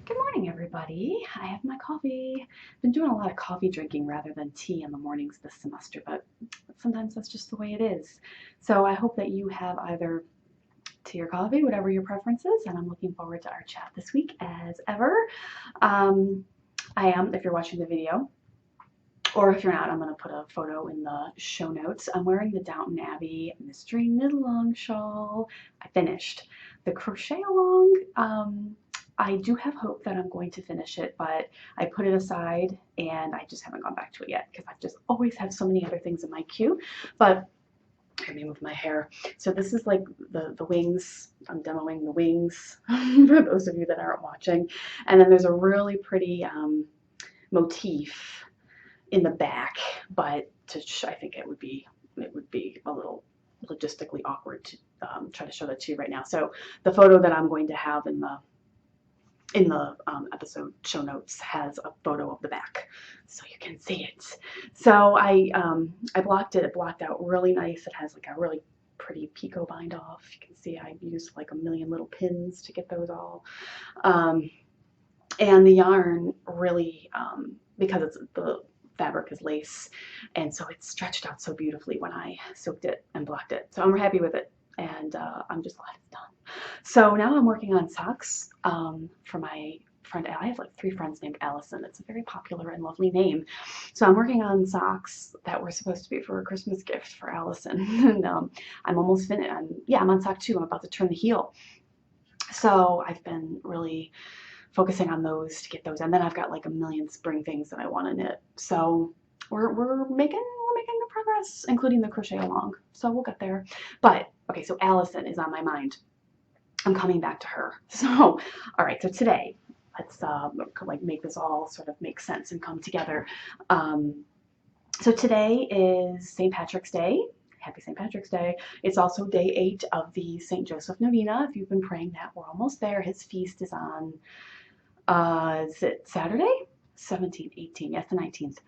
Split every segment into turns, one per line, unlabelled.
Good morning, everybody. I have my coffee. I've been doing a lot of coffee drinking rather than tea in the mornings this semester, but sometimes that's just the way it is. So I hope that you have either tea or coffee, whatever your preference is, and I'm looking forward to our chat this week as ever. Um, I am, if you're watching the video, or if you're not, I'm going to put a photo in the show notes. I'm wearing the Downton Abbey Mystery Knit-Along shawl. I finished the crochet along. I do have hope that I'm going to finish it, but I put it aside and I just haven't gone back to it yet because I've just always have so many other things in my queue. But let me move my hair. So this is like the wings. I'm demoing the wings for those of you that aren't watching. And then there's a really pretty motif in the back, but I think it would be a little logistically awkward to try to show that to you right now. So the photo that I'm going to have in the episode show notes has a photo of the back, so you can see it. So I blocked it. It blocked out really nice. It has like a really pretty picot bind off. You can see I used like a million little pins to get those all. And the yarn really, because it's the fabric is lace, and so it stretched out so beautifully when I soaked it and blocked it. So I'm happy with it, and I'm just glad it's done. So now I'm working on socks for my friend. I have like 3 friends named Allison. It's a very popular and lovely name. So I'm working on socks that were supposed to be for a Christmas gift for Allison. And I'm almost finished. I'm on sock 2. I'm about to turn the heel. So I've been really focusing on those to get those, and then I've got like a million spring things that I want to knit. So we're making good progress, including the crochet along. So we'll get there. But okay, so Allison is on my mind. I'm coming back to her. So all right, so today let's like make this all sort of make sense and come together. So today is St. Patrick's Day. Happy St. Patrick's Day. It's also day 8 of the St. Joseph Novena. If you've been praying that, we're almost there. His feast is on is it Saturday? 17th, 18th, yes, the 19th.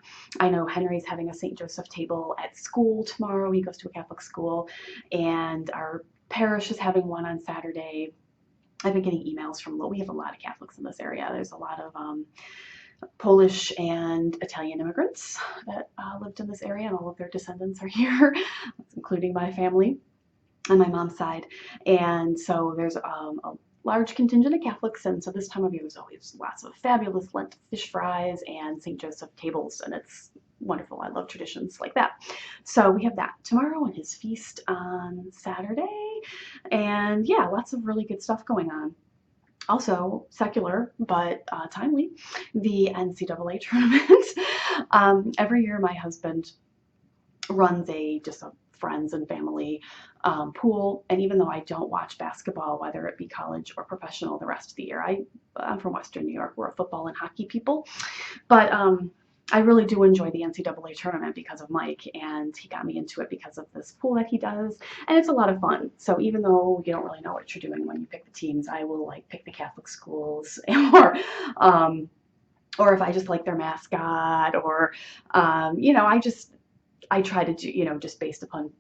I know Henry's having a St. Joseph table at school tomorrow. He goes to a Catholic school, and our parish is having one on Saturday. I've been getting emails from, we have a lot of Catholics in this area. There's a lot of Polish and Italian immigrants that lived in this area, and all of their descendants are here, including my family on my mom's side. And so there's a large contingent of Catholics, and so this time of year there's always lots of fabulous Lent fish fries and St. Joseph tables, and it's wonderful. I love traditions like that. So we have that tomorrow and his feast on Saturday, and yeah, lots of really good stuff going on. Also secular, but timely, the NCAA tournament. Every year my husband runs just a friends and family pool, and even though I don't watch basketball, whether it be college or professional, the rest of the year, I'm from Western New York. We're a football and hockey people, but I really do enjoy the NCAA tournament because of Mike, and he got me into it because of this pool that he does, and it's a lot of fun. So even though you don't really know what you're doing when you pick the teams, I will like pick the Catholic schools, or if I just like their mascot, or I try to do, just based upon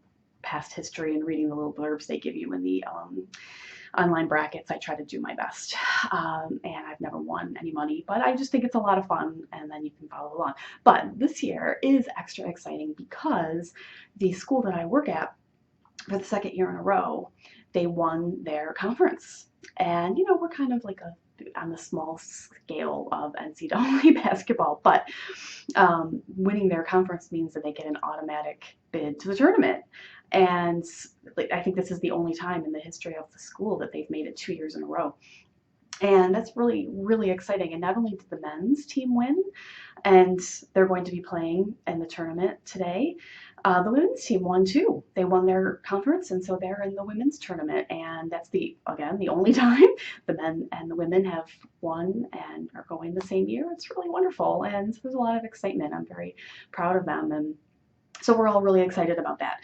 past history and reading the little blurbs they give you in the online brackets, I try to do my best. And I've never won any money, but I just think it's a lot of fun, and then you can follow along. But this year is extra exciting because the school that I work at, for the 2nd year in a row, they won their conference. And, we're kind of like on the small scale of NCAA basketball, but winning their conference means that they get an automatic bid to the tournament. And I think this is the only time in the history of the school that they've made it 2 years in a row. And that's really, really exciting. And not only did the men's team win, and they're going to be playing in the tournament today, the women's team won too. They won their conference, and so they're in the women's tournament. And that's the only time the men and the women have won and are going the same year. It's really wonderful. And so there's a lot of excitement. I'm very proud of them. And so we're all really excited about that.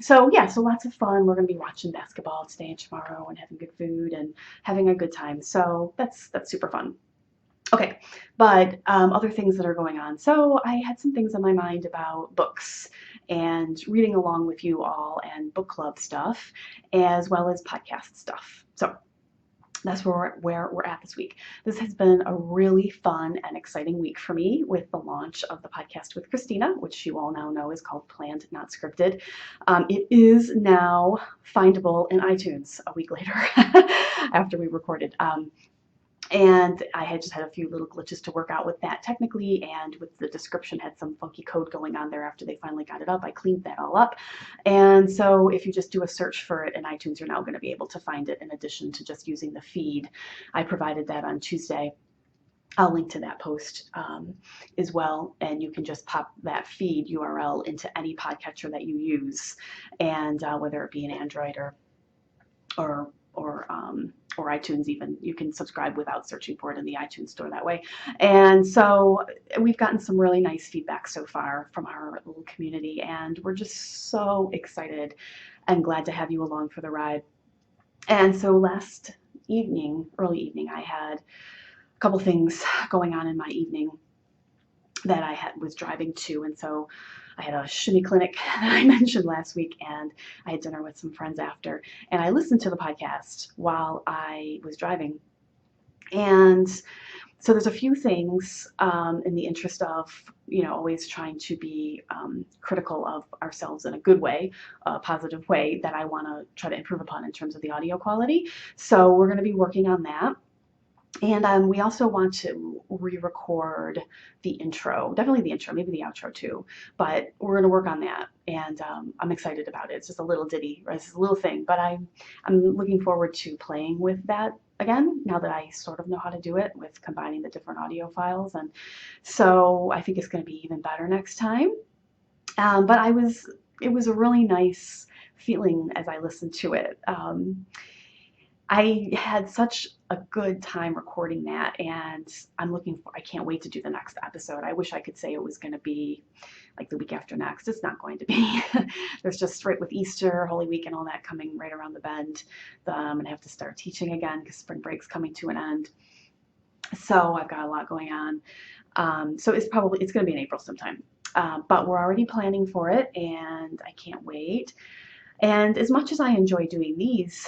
So lots of fun. We're going to be watching basketball today and tomorrow, and having good food and having a good time. So that's super fun. Okay, but other things that are going on. So I had some things on my mind about books and reading along with you all, and book club stuff, as well as podcast stuff. So that's where we're at this week. This has been a really fun and exciting week for me with the launch of the podcast with Christina, which you all now know is called Planned Not Scripted. It is now findable in iTunes a week later after we recorded. And I had just had a few little glitches to work out with that technically, and with the description had some funky code going on there after they finally got it up. I cleaned that all up. And so if you just do a search for it in iTunes, you're now going to be able to find it in addition to just using the feed. I provided that on Tuesday. I'll link to that post as well, and you can just pop that feed URL into any podcatcher that you use, and whether it be an Android or or iTunes even. You can subscribe without searching for it in the iTunes store that way. And so we've gotten some really nice feedback so far from our little community, and we're just so excited and glad to have you along for the ride. And so last evening, early evening, I had a couple things going on in my evening that I was driving to, and so I had a shimmy clinic that I mentioned last week, and I had dinner with some friends after, and I listened to the podcast while I was driving. And so there's a few things in the interest of, always trying to be critical of ourselves in a good way, a positive way, that I want to try to improve upon in terms of the audio quality. So we're going to be working on that. And we also want to re-record the intro, definitely the intro, maybe the outro too, but we're going to work on that, and I'm excited about it. It's just a little ditty, right? It's a little thing, but I'm looking forward to playing with that again, now that I sort of know how to do it with combining the different audio files, and so I think it's going to be even better next time. But it was a really nice feeling as I listened to it. I had such a good time recording that, and I can't wait to do the next episode. I wish I could say it was going to be like the week after next. It's not going to be. There's just right with Easter, Holy Week, and all that coming right around the bend. I'm going to have to start teaching again because spring break's coming to an end. So I've got a lot going on. So it's going to be in April sometime. But we're already planning for it, and I can't wait. And as much as I enjoy doing these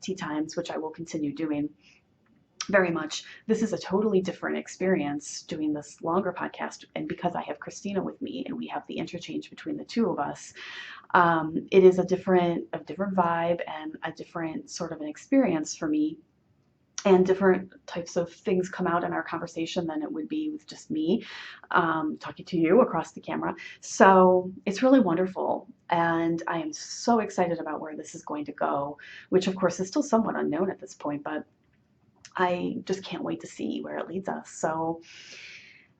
tea times, which I will continue doing very much, this is a totally different experience doing this longer podcast. And because I have Christina with me and we have the interchange between the two of us, it is a different vibe and a different sort of an experience for me. And different types of things come out in our conversation than it would be with just me talking to you across the camera. So it's really wonderful. And I am so excited about where this is going to go, which of course is still somewhat unknown at this point, but I just can't wait to see where it leads us. So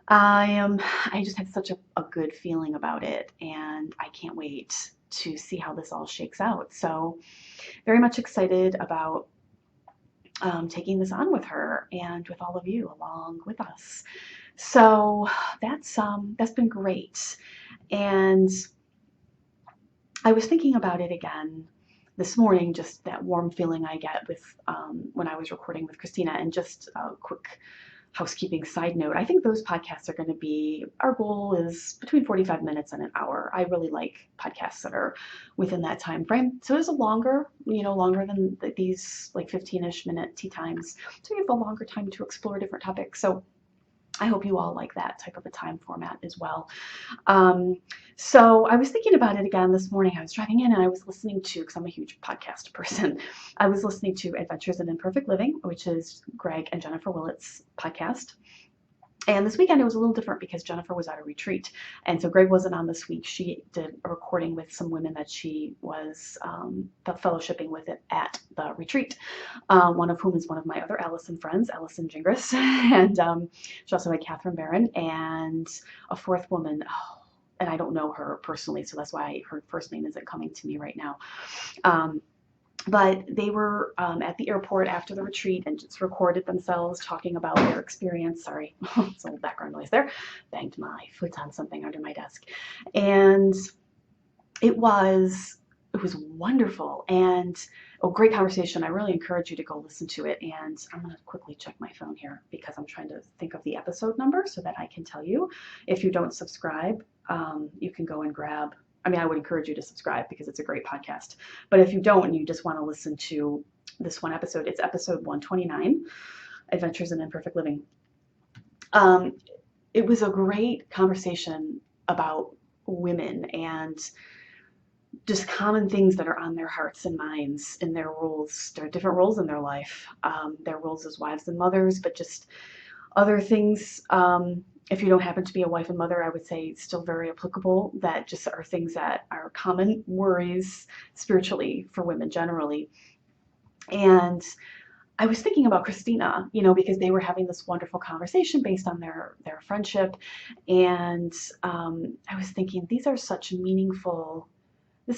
I just have such a good feeling about it, and I can't wait to see how this all shakes out. So very much excited about taking this on with her and with all of you along with us. So that's been great. And I was thinking about it again this morning, just that warm feeling I get with when I was recording with Christina. And just a quick housekeeping side note, I think those podcasts are going to be, our goal is between 45 minutes and an hour. I really like podcasts that are within that time frame. So it's longer than these like 15-ish minute tea times. So you have a longer time to explore different topics. So I hope you all like that type of a time format as well. So I was thinking about it again this morning. I was driving in and I was listening to, because I'm a huge podcast person, I was listening to Adventures in Imperfect Living, which is Greg and Jennifer Willett's podcast. And this weekend it was a little different because Jennifer was at a retreat. And so Greg wasn't on this week. She did a recording with some women that she was fellowshipping with it at the retreat. One of whom is one of my other Allison friends, Allison Gingras. And she also had Catherine Barron and a fourth woman. And I don't know her personally, so that's why her first name isn't coming to me right now. But they were at the airport after the retreat and just recorded themselves talking about their experience. Sorry, it's a little background noise there. Banged my foot on something under my desk. And it was wonderful and a great conversation. I really encourage you to go listen to it. And I'm going to quickly check my phone here because I'm trying to think of the episode number so that I can tell you. If you don't subscribe, you can go and grab. I would encourage you to subscribe because it's a great podcast. But if you don't and you just want to listen to this one episode. It's episode 129, Adventures in Imperfect Living. Um, it was a great conversation about women and just common things that are on their hearts and minds in their roles, their different roles in their life, their roles as wives and mothers, but just other things. If you don't happen to be a wife and mother, I would say still very applicable, that just are things that are common worries spiritually for women generally. And I was thinking about Christina, because they were having this wonderful conversation based on their friendship. And I was thinking, this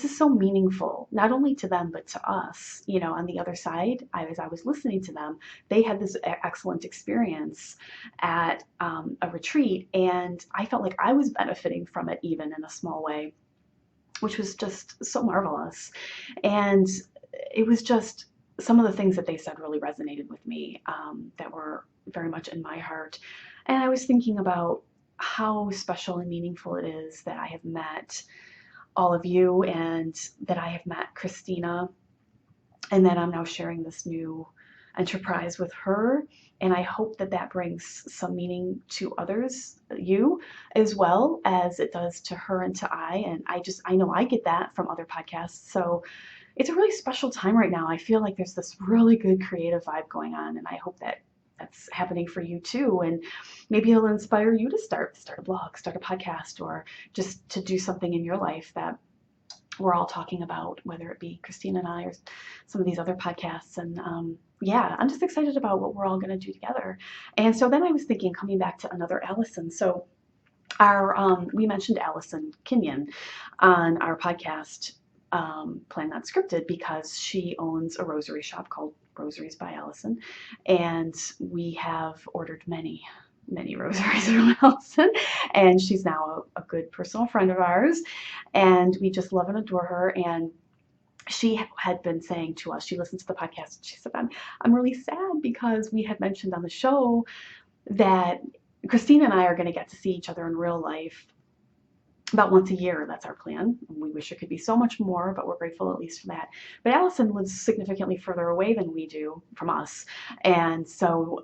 is so meaningful, not only to them, but to us. On the other side, as I was listening to them, they had this excellent experience at a retreat, and I felt like I was benefiting from it, even in a small way, which was just so marvelous. And it was just, some of the things that they said really resonated with me, that were very much in my heart. And I was thinking about how special and meaningful it is that I have met all of you, and that I have met Christina, and that I'm now sharing this new enterprise with her. And I hope that that brings some meaning to others, you, as well as it does to her and to I. And I know I get that from other podcasts. So it's a really special time right now. I feel like there's this really good creative vibe going on, and I hope that that's happening for you too. And maybe it'll inspire you to start a blog, start a podcast, or just to do something in your life that we're all talking about, whether it be Christina and I or some of these other podcasts. And yeah, I'm just excited about what we're all going to do together. And so then I was thinking, coming back to another Allison. So we mentioned Allison Kenyon on our podcast, Plan Not Scripted, because she owns a rosary shop called Rosaries by Allison, and we have ordered many rosaries from Allison, and she's now a good personal friend of ours, and we just love and adore her. And she had been saying to us, she listened to the podcast, and she said, I'm really sad because we had mentioned on the show that Christina and I are going to get to see each other in real life about once a year. That's our plan. We wish it could be so much more, but we're grateful at least for that. But Allison lives significantly further away than we do from us. And so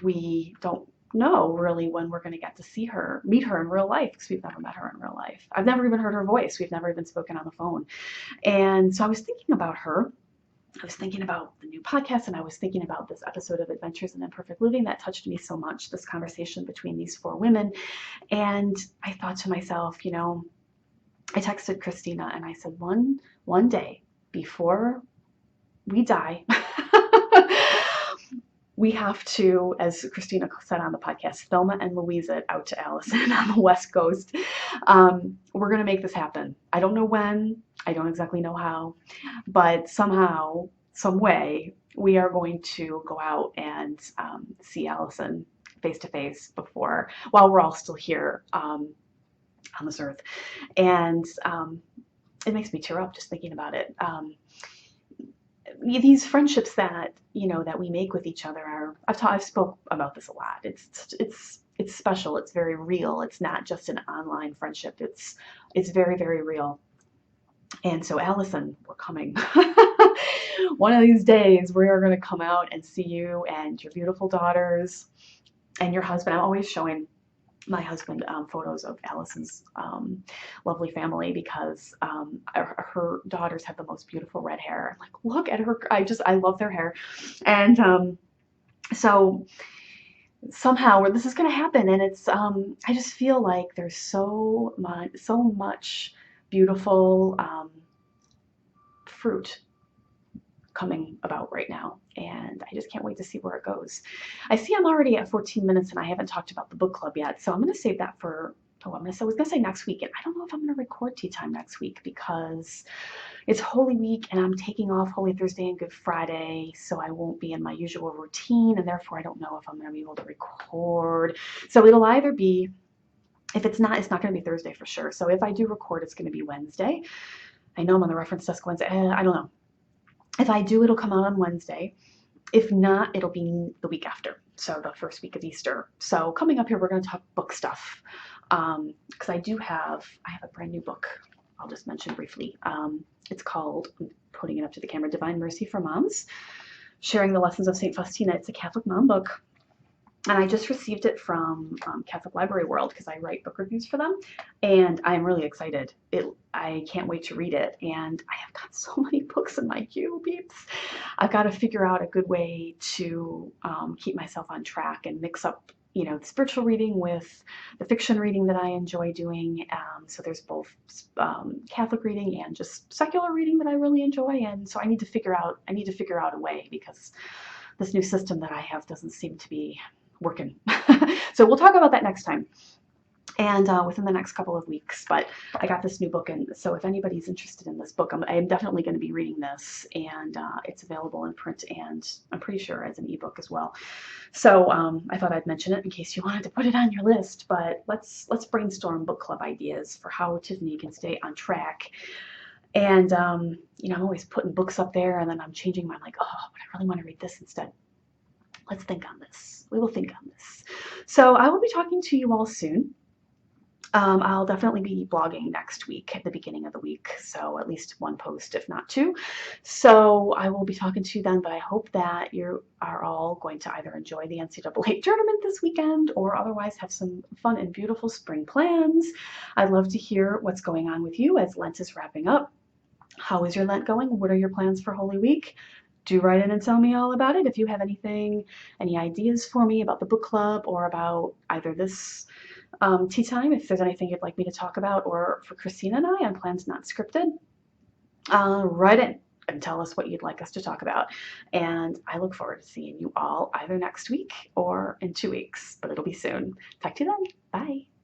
we don't know really when we're going to get to meet her in real life, because we've never met her in real life. I've never even heard her voice. We've never even spoken on the phone. And so I was thinking about her. I was thinking about the new podcast, and I was thinking about this episode of Adventures in Imperfect Living that touched me so much, this conversation between these four women. And I thought to myself, I texted Christina and I said, one day before we die, we have to, as Christina said on the podcast, Thelma and Louise it out to Allison on the West Coast. We're going to make this happen. I don't know when. I don't exactly know how. But somehow, some way, we are going to go out and see Allison face to face while we're all still here on this earth. And it makes me tear up just thinking about it. These friendships that that we make with each other are, I've spoke about this a lot. It's special. It's very real. It's not just an online friendship. It's very, very real. And so, Allison, we're coming. One of these days, we are going to come out and see you and your beautiful daughters and your husband. I'm always showing my husband photos of Allison's lovely family, because her daughters have the most beautiful red hair. I'm like, look at her. I love their hair. And so somehow this is going to happen. And it's, I just feel like there's so much beautiful fruit coming about right now, and I just can't wait to see where it goes. I see I'm already at 14 minutes and I haven't talked about the book club yet, so I'm going to save that for, I was going to say next week, and I don't know if I'm going to record Tea Time next week because it's Holy Week and I'm taking off Holy Thursday and Good Friday, so I won't be in my usual routine, and therefore I don't know if I'm going to be able to record. So it'll either be, if it's not going to be Thursday for sure. So if I do record, it's going to be Wednesday. I know I'm on the reference desk Wednesday. I don't know. If I do, it'll come out on Wednesday. If not, it'll be the week after, so the first week of Easter. So coming up here, we're going to talk book stuff, because I have a brand new book I'll just mention briefly. It's called, I'm putting it up to the camera, Divine Mercy for Moms, Sharing the Lessons of St. Faustina. It's a Catholic mom book. And I just received it from Catholic Library World because I write book reviews for them, and I'm really excited. I can't wait to read it, and I have got so many books in my queue, peeps. I've got to figure out a good way to keep myself on track and mix up, the spiritual reading with the fiction reading that I enjoy doing. So there's both Catholic reading and just secular reading that I really enjoy, and so I need to figure out a way because this new system that I have doesn't seem to be working. So we'll talk about that next time and within the next couple of weeks. But I got this new book, and so if anybody's interested in this book, I'm definitely going to be reading this, and it's available in print and I'm pretty sure as an ebook as well. So I thought I'd mention it in case you wanted to put it on your list. But let's brainstorm book club ideas for how Tiffany can stay on track. And I'm always putting books up there, and then I'm changing my, like, oh, but I really want to read this instead. Let's think on this. We will think on this. So I will be talking to you all soon. I'll definitely be blogging next week at the beginning of the week, so at least one post, if not two. So I will be talking to you then, but I hope that you are all going to either enjoy the NCAA tournament this weekend or otherwise have some fun and beautiful spring plans. I'd love to hear what's going on with you as Lent is wrapping up. How is your Lent going? What are your plans for Holy Week? Do write in and tell me all about it. If you have any ideas for me about the book club or about either this tea time, if there's anything you'd like me to talk about, or for Christina and I on Plans Not Scripted, write in and tell us what you'd like us to talk about. And I look forward to seeing you all either next week or in 2 weeks, but it'll be soon. Talk to you then. Bye.